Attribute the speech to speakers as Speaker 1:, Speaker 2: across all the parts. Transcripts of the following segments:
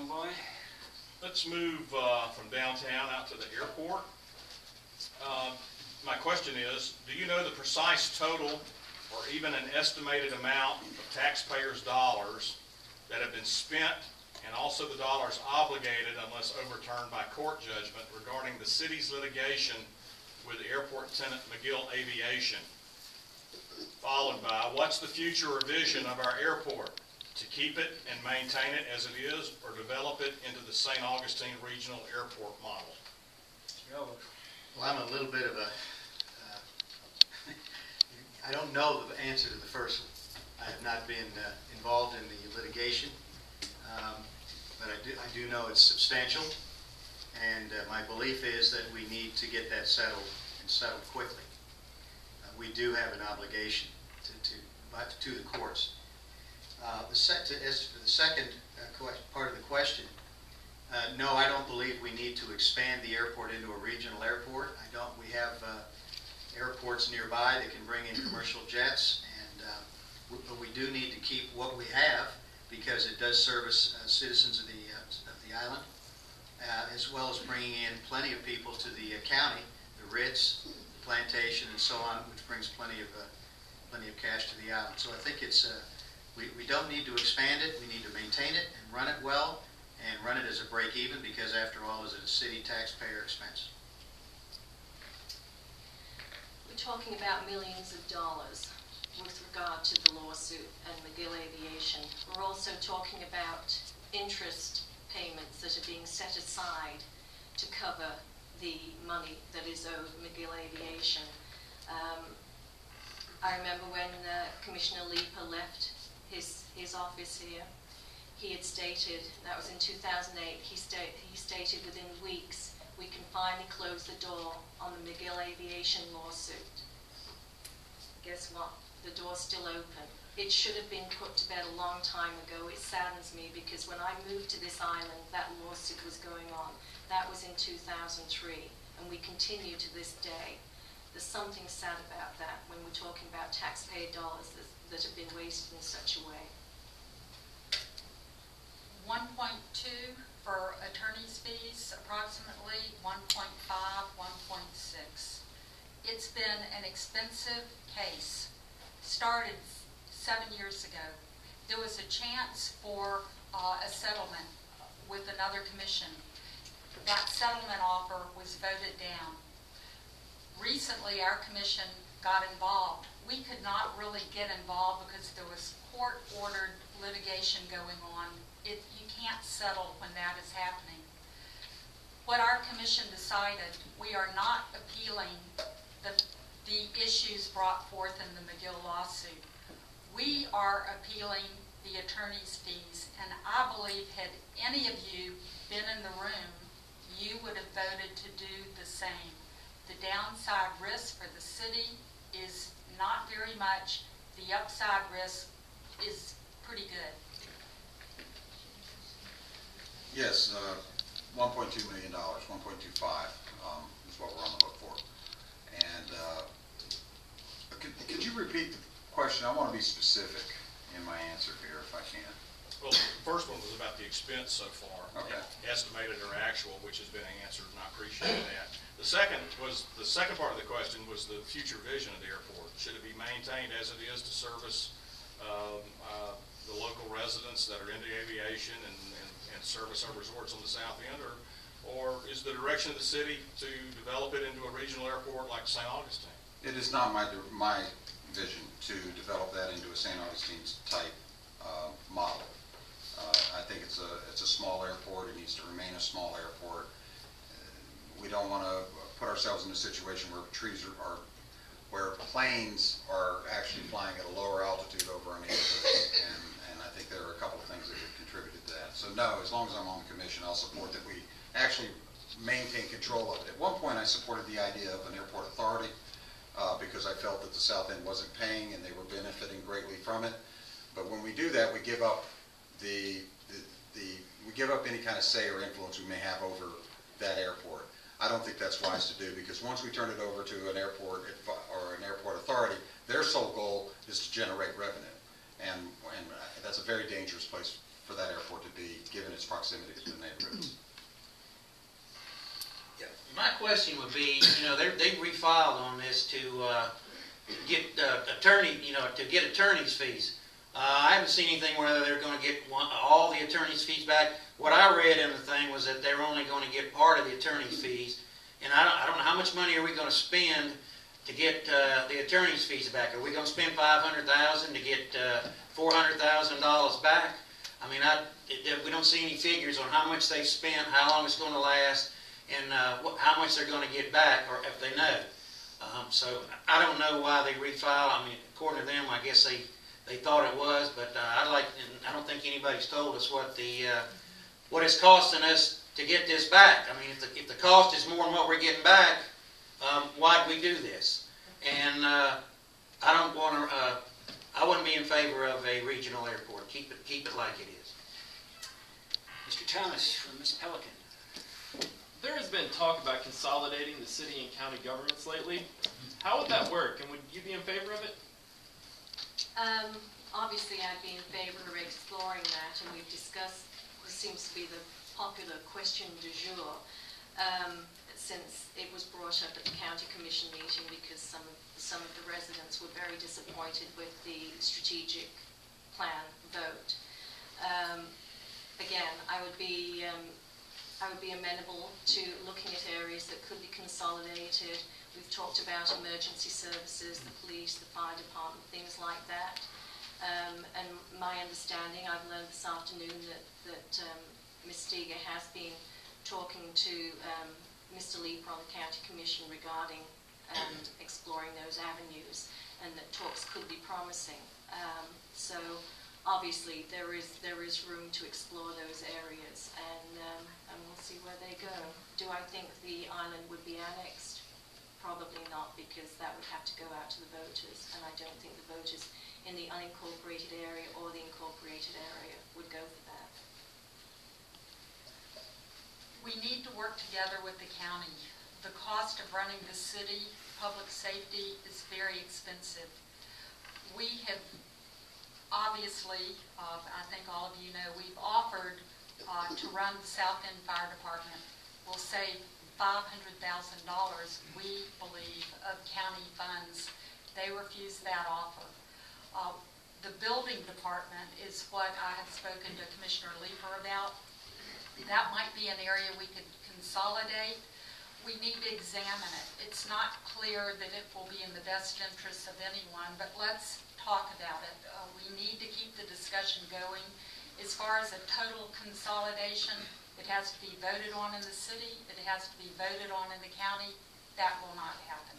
Speaker 1: Convoy.
Speaker 2: Let's move from downtown out to the airport. My question is, do you know the precise total or even an estimated amount of taxpayers' dollars that have been spent and also the dollars obligated unless overturned by court judgment regarding the city's litigation with airport tenant McGill Aviation? Followed by, what's the future or vision of our airport? To keep it and maintain it as it is, or develop it into the St. Augustine Regional Airport model?
Speaker 3: Well, I'm a little bit of a, I don't know the answer to the first one. I have not been involved in the litigation, but I do know it's substantial, and my belief is that we need to get that settled, and settled quickly. We do have an obligation to the courts. As for the second part of the question, no, I don't believe we need to expand the airport into a regional airport. We have airports nearby that can bring in commercial jets, and but we do need to keep what we have because it does service citizens of the island, as well as bringing in plenty of people to the county, the Ritz, the Plantation, and so on, which brings plenty of cash to the island. So I think it's we don't need to expand it. We need to maintain it and run it well, and run it as a break-even, because after all, is it a city taxpayer expense?
Speaker 4: We're talking about millions of dollars with regard to the lawsuit and McGill Aviation. We're also talking about interest payments that are being set aside to cover the money that is owed McGill Aviation. I remember when Commissioner Leeper left his office here, he had stated, that was in 2008, he stated within weeks we can finally close the door on the McGill Aviation lawsuit. Guess what? The door's still open. It should have been put to bed a long time ago. It saddens me because when I moved to this island, that lawsuit was going on. That was in 2003, and we continue to this day. There's something sad about that when we're talking about taxpayer dollars that have been wasted in such a way.
Speaker 5: 1.2 for attorney's fees, approximately 1.5, 1.6. It's been an expensive case. Started 7 years ago. There was a chance for a settlement with another commission. That settlement offer was voted down. Recently, our commission got involved. We could not really get involved because there was court-ordered litigation going on. You can't settle when that is happening. What our commission decided, we are not appealing the issues brought forth in the McGill lawsuit. We are appealing the attorney's fees, and I believe had any of you been in the room, you would have voted to do the same. The downside risk for the city is not very much. The upside risk is pretty good.
Speaker 6: Yes, $1.2 million, 1.25 is what we're on the hook for. And could you repeat the question? I want to be specific in my answer here, if I can.
Speaker 2: Well, the first one was about the expense so far,
Speaker 6: okay.
Speaker 2: Estimated or actual, which has been answered, and I appreciate that. The second part of the question was the future vision of the airport. Should it be maintained as it is to service the local residents that are into aviation and service our resorts on the south end, or is the direction of the city to develop it into a regional airport like St. Augustine?
Speaker 6: It is not my vision to develop that into a St. Augustine type model. I think it's a small airport. It needs to remain a small airport. We don't want to put ourselves in a situation where where planes are actually flying at a lower altitude over our neighborhoods, and I think there are a couple of things that have contributed to that. So no, as long as I'm on the commission, I'll support that we actually maintain control of it. At one point, I supported the idea of an airport authority because I felt that the South End wasn't paying and they were benefiting greatly from it. But when we do that, we give up any kind of say or influence we may have over that airport. I don't think that's wise to do, because once we turn it over to an airport or an airport authority, their sole goal is to generate revenue, and that's a very dangerous place for that airport to be, given its proximity to the neighborhoods.
Speaker 1: My question would be, they refiled on this to get attorney's fees. I haven't seen anything where they're going to get all the attorney's fees back. What I read in the thing was that they're only going to get part of the attorney's fees, and I don't know how much money are we going to spend to get the attorney's fees back. Are we going to spend $500,000 to get $400,000 back? I mean, we don't see any figures on how much they spent, how long it's going to last, and how much they're going to get back, or if they know. So I don't know why they refiled. I mean, according to them, I guess they thought it was, but I don't think anybody's told us what it's costing us to get this back. I mean, if the cost is more than what we're getting back, why'd we do this? And I wouldn't be in favor of a regional airport. Keep it like it is.
Speaker 7: Mr. Thomas from Ms. Pelican.
Speaker 8: There has been talk about consolidating the city and county governments lately. How would that work, and would you be in favor of it?
Speaker 4: Obviously, I'd be in favor of exploring that, and we've discussed, this seems to be the popular question du jour, since it was brought up at the county commission meeting, because some of the residents were very disappointed with the strategic plan vote. Again, I would be amenable to looking at areas that could be consolidated. We've talked about emergency services, the police, the fire department, things like that. And my understanding, I've learned this afternoon that Ms. Steger has been talking to Mr. Leeper on the County Commission regarding exploring those avenues, and that talks could be promising. So obviously there is room to explore those areas, and we'll see where they go. Do I think the island would be annexed? Probably not, because that would have to go out to the voters, and I don't think the voters in the unincorporated area or the incorporated area would go for that.
Speaker 5: We need to work together with the county. The cost of running the city, public safety, is very expensive. We have obviously, I think all of you know, we've offered to run the South End Fire Department. We'll save $500,000, we believe, of county funds. They refused that offer. The building department is what I have spoken to Commissioner Leeper about. That might be an area we could consolidate. We need to examine it. It's not clear that it will be in the best interest of anyone, but let's talk about it. We need to keep the discussion going. As far as a total consolidation, it has to be voted on in the city. It has to be voted on in the county. That will not happen.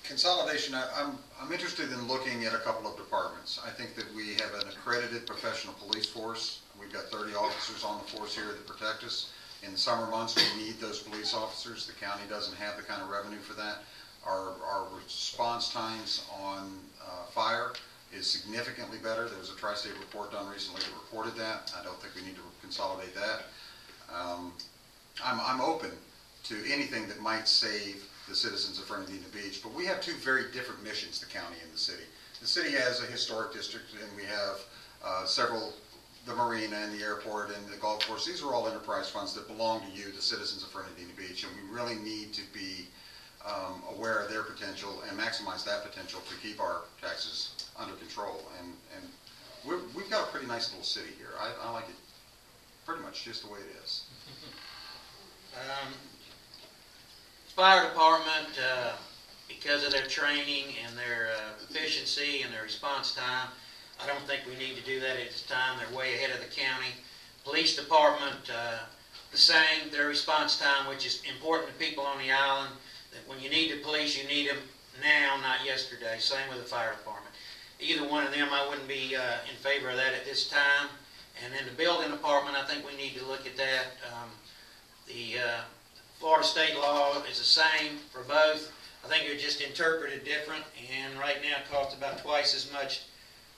Speaker 6: Consolidation, I'm interested in looking at a couple of departments. I think that we have an accredited professional police force. We've got 30 officers on the force here that protect us. In the summer months, we need those police officers. The county doesn't have the kind of revenue for that. Our response times on fire is significantly better. There was a tri-state report done recently that reported that. I don't think we need to consolidate that. I'm open to anything that might save the citizens of Fernandina Beach, but we have two very different missions, the county and the city. The city has a historic district, and we have several, the marina and the airport and the golf course. These are all enterprise funds that belong to you, the citizens of Fernandina Beach, and we really need to be aware of their potential and maximize that potential to keep our taxes under control. And we've got a pretty nice little city here. I like it pretty much just the way it is.
Speaker 1: Fire department, because of their training and their efficiency and their response time, I don't think we need to do that at this time. They're way ahead of the county. Police department, the same. Their response time, which is important to people on the island, that when you need the police, you need them now, not yesterday. Same with the fire department. Either one of them, I wouldn't be in favor of that at this time. And then the building department, I think we need to look at that. The Florida state law is the same for both. I think they're just interpreted different, and right now it costs about twice as much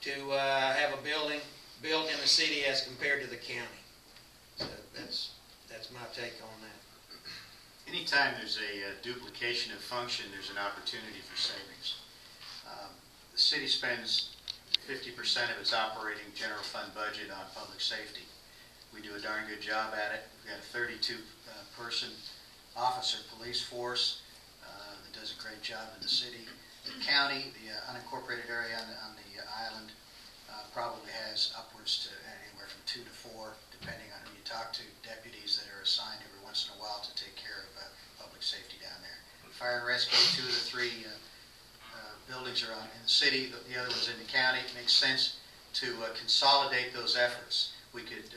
Speaker 1: to have a building built in the city as compared to the county. So that's my take on that.
Speaker 3: Anytime there's a duplication of function, there's an opportunity for savings. The city spends 50% of its operating general fund budget on public safety. We do a darn good job at it. We've got a 32-person officer police force that does a great job in the city. The county, the unincorporated area on the island, probably has upwards to anywhere from 2 to 4, depending on who you talk to, deputies that are assigned every once in a while to take care of public safety down there. Fire and rescue, 2 of the 3 buildings are in the city, the other one's in the county. It makes sense to consolidate those efforts. We could,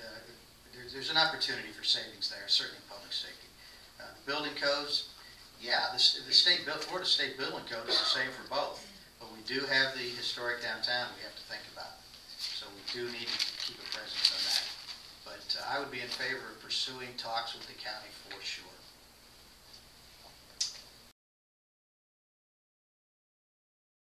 Speaker 3: there's an opportunity for savings there, certainly in public safety. The building codes, yeah, the Florida State Building Code is the same for both, but we do have the historic downtown we have to think about. So we do need to keep a presence on that. But I would be in favor of pursuing talks with the county for sure.